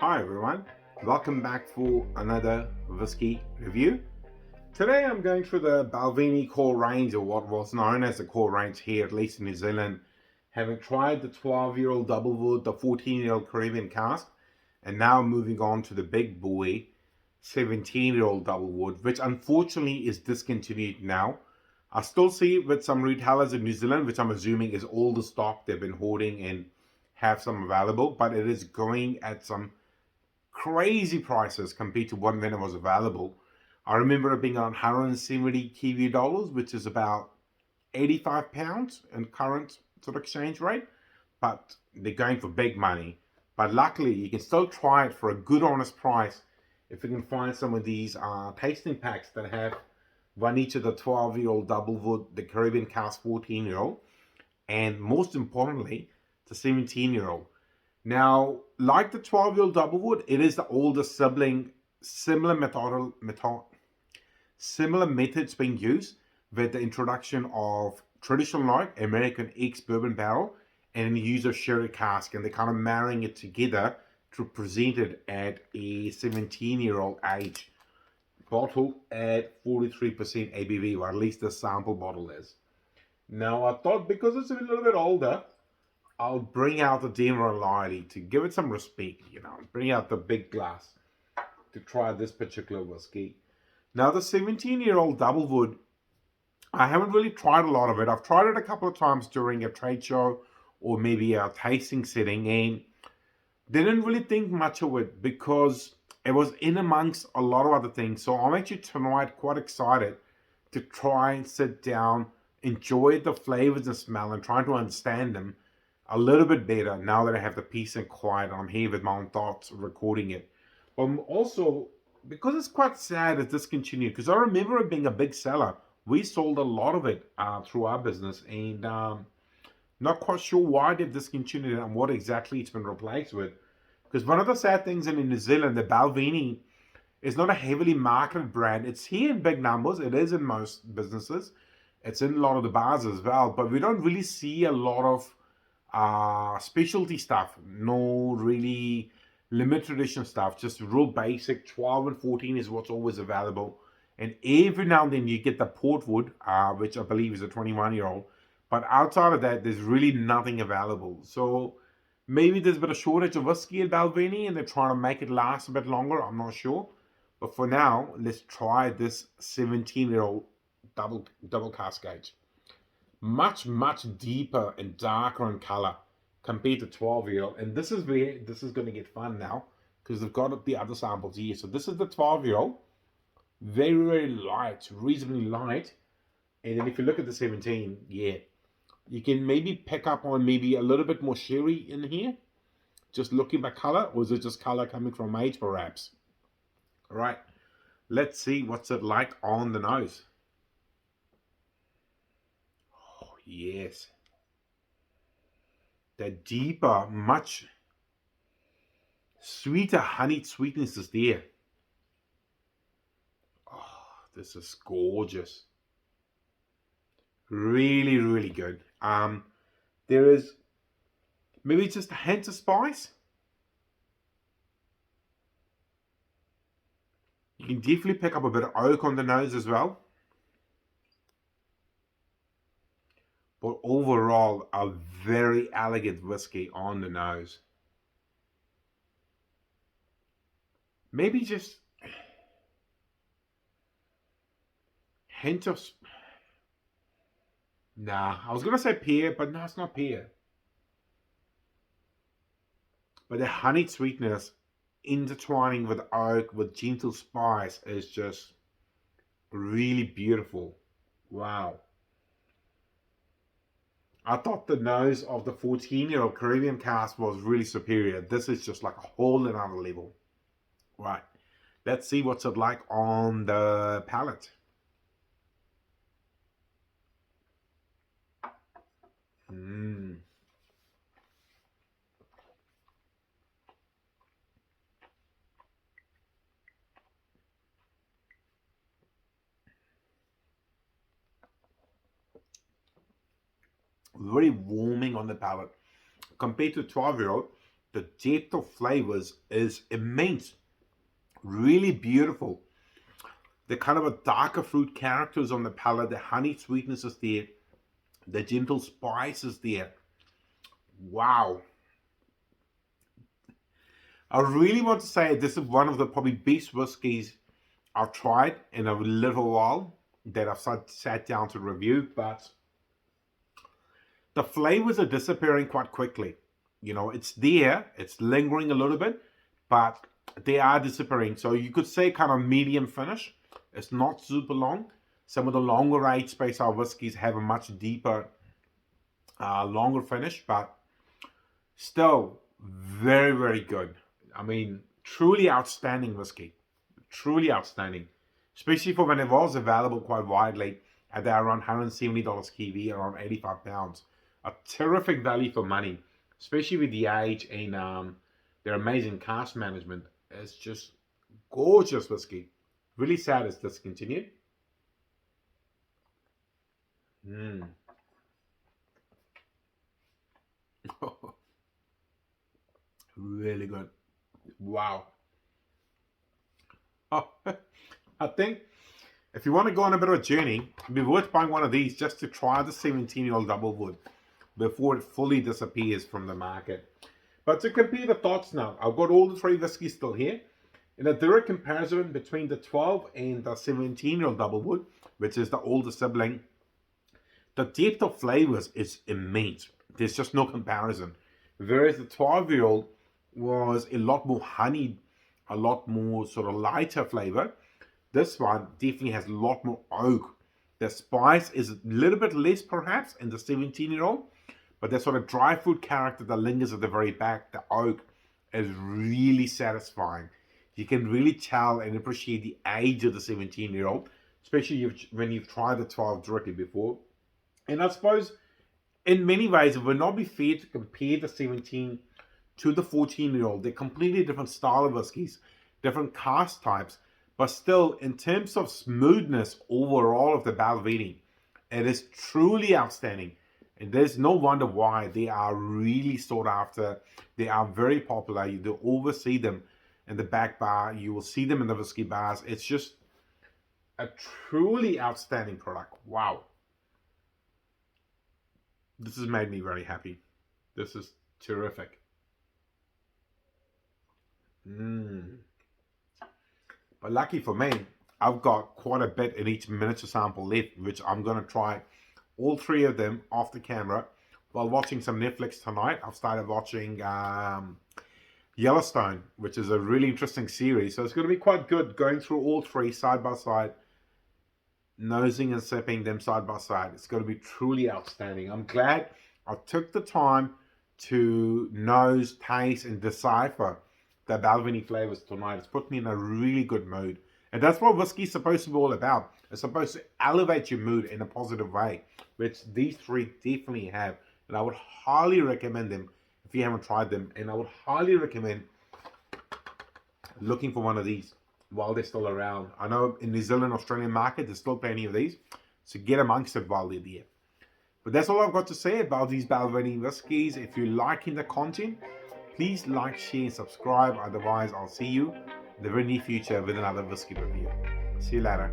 Hi everyone, welcome back for another whiskey review. Today I'm going through the Balvenie core range, or what was known as the core range here, at least in New Zealand, having tried the 12-year-old DoubleWood, the 14-year-old Caribbean cask, and now moving on to the big boy 17-year-old DoubleWood, which unfortunately is discontinued now. I still see it with some retailers in New Zealand, which I'm assuming is all the stock they've been hoarding and have some available, but it is going at some crazy prices compared to when it was available. I remember it being on 170 Kiwi dollars, which is about 85 pounds in current sort of exchange rate, but they're going for big money. But luckily, you can still try it for a good, honest price if you can find some of these tasting packs that have one each of the 12-year-old DoubleWood, the Caribbean Cask 14-year-old, and most importantly, the 17-year-old. Now, like the 12-year-old DoubleWood, it is the older sibling, similar methods being used with the introduction of traditional like American ex-bourbon barrel and the use of sherry cask, and they're kind of marrying it together to present it at a 17-year-old age. Bottled at 43% ABV, or at least the sample bottle is. Now, I thought because it's a little bit older, I'll bring out the Denver Lily to give it some respect, bring out the big glass to try this particular whiskey. Now, the 17-year-old DoubleWood, I haven't really tried a lot of it. I've tried it a couple of times during a trade show or maybe a tasting setting, and didn't really think much of it because it was in amongst a lot of other things. So I'm actually tonight quite excited to try and sit down, enjoy the flavors and smell, and try to understand them a little bit better now that I have the peace and quiet. I'm here with my own thoughts recording it. Also, because it's quite sad it's discontinued, because I remember it being a big seller. We sold a lot of it through our business, and not quite sure why they've discontinued it and what exactly it's been replaced with. Because one of the sad things in New Zealand, the Balvenie is not a heavily marketed brand. It's here in big numbers. It is in most businesses. It's in a lot of the bars as well. But we don't really see a lot of specialty stuff. No really limited edition stuff. Just real basic. 12 and 14 is what's always available. And every now and then you get the Portwood, which I believe is a 21-year-old. But outside of that, there's really nothing available. So maybe there's been a shortage of whiskey at Balvenie and they're trying to make it last a bit longer. I'm not sure. But for now, let's try this 17-year-old double cask age. Much, much deeper and darker in color compared to 12-year-old. And this is where this is going to get fun now, because they've got the other samples here. So this is the 12-year-old. Very, very light, reasonably light. And then if you look at the 17, yeah, you can maybe pick up on maybe a little bit more sherry in here, just looking by color, or is it just color coming from age perhaps? All right, let's see what's it like on the nose. Oh, yes. The deeper, much sweeter honeyed sweetness is there. Oh, this is gorgeous. Really, really good. There is maybe just a hint of spice. You can definitely pick up a bit of oak on the nose as well. But overall, a very elegant whiskey on the nose. Maybe just hint of... Nah, I was going to say pear, but no, it's not pear. But the honeyed sweetness intertwining with oak, with gentle spice, is just really beautiful. Wow. I thought the nose of the 14-year-old Caribbean cask was really superior. This is just like a whole another level. Right. Let's see what's it like on the palate. Very warming on the palate. Compared to 12-year-old, the depth of flavors is immense. Really beautiful. The kind of a darker fruit characters on the palate, the honey sweetness is there, the gentle spice is there. Wow. I really want to say this is one of the probably best whiskies I've tried in a little while that I've sat down to review, but the flavors are disappearing quite quickly. You know, it's there, it's lingering a little bit, but they are disappearing. So you could say kind of medium finish. It's not super long. Some of the longer age space our whiskies have a much deeper, longer finish, but still very, very good. I mean, truly outstanding whiskey. Truly outstanding. Especially for when it was available quite widely at around $170 Kiwi, around 85 pounds. A terrific value for money, especially with the age and their amazing cask management. It's just gorgeous whiskey. Really sad it's discontinued. Really good. Wow. Oh, I think if you want to go on a bit of a journey, it'd be worth buying one of these just to try the 17-year-old DoubleWood before it fully disappears from the market. But to compare the thoughts now, I've got all the three whiskies still here. In a direct comparison between the 12 and the 17-year-old DoubleWood, which is the older sibling, the depth of flavors is immense. There's just no comparison. Whereas the 12-year-old was a lot more honey, a lot more sort of lighter flavor. This one definitely has a lot more oak. The spice is a little bit less perhaps in the 17-year-old, but that sort of dry fruit character that lingers at the very back, the oak, is really satisfying. You can really tell and appreciate the age of the 17-year-old, especially when you've tried the 12 directly before. And I suppose in many ways it would not be fair to compare the 17 to the 14-year-old. They're completely different style of whiskies, different cask types, but still in terms of smoothness overall of the Balvenie, it is truly outstanding. And there's no wonder why they are really sought after. They are very popular. You always see them in the back bar. You will see them in the whiskey bars. It's just a truly outstanding product. Wow. This has made me very happy. This is terrific. But lucky for me, I've got quite a bit in each miniature sample left, which I'm going to try all three of them off the camera while watching some Netflix tonight. I've started watching Yellowstone, which is a really interesting series. So it's going to be quite good going through all three side by side, nosing and sipping them side by side. It's going to be truly outstanding. I'm glad I took the time to nose, taste, and decipher the Balvenie flavors tonight. It's put me in a really good mood. And that's what whiskey is supposed to be all about. It's supposed to elevate your mood in a positive way, which these three definitely have. And I would highly recommend them if you haven't tried them. And I would highly recommend looking for one of these while they're still around. I know in New Zealand, Australian market, there's still plenty of these. So get amongst it while they're there. But that's all I've got to say about these Balvenie whiskies. If you're liking the content, please like, share, and subscribe. Otherwise, I'll see you in the very near future with another whiskey review. See you later.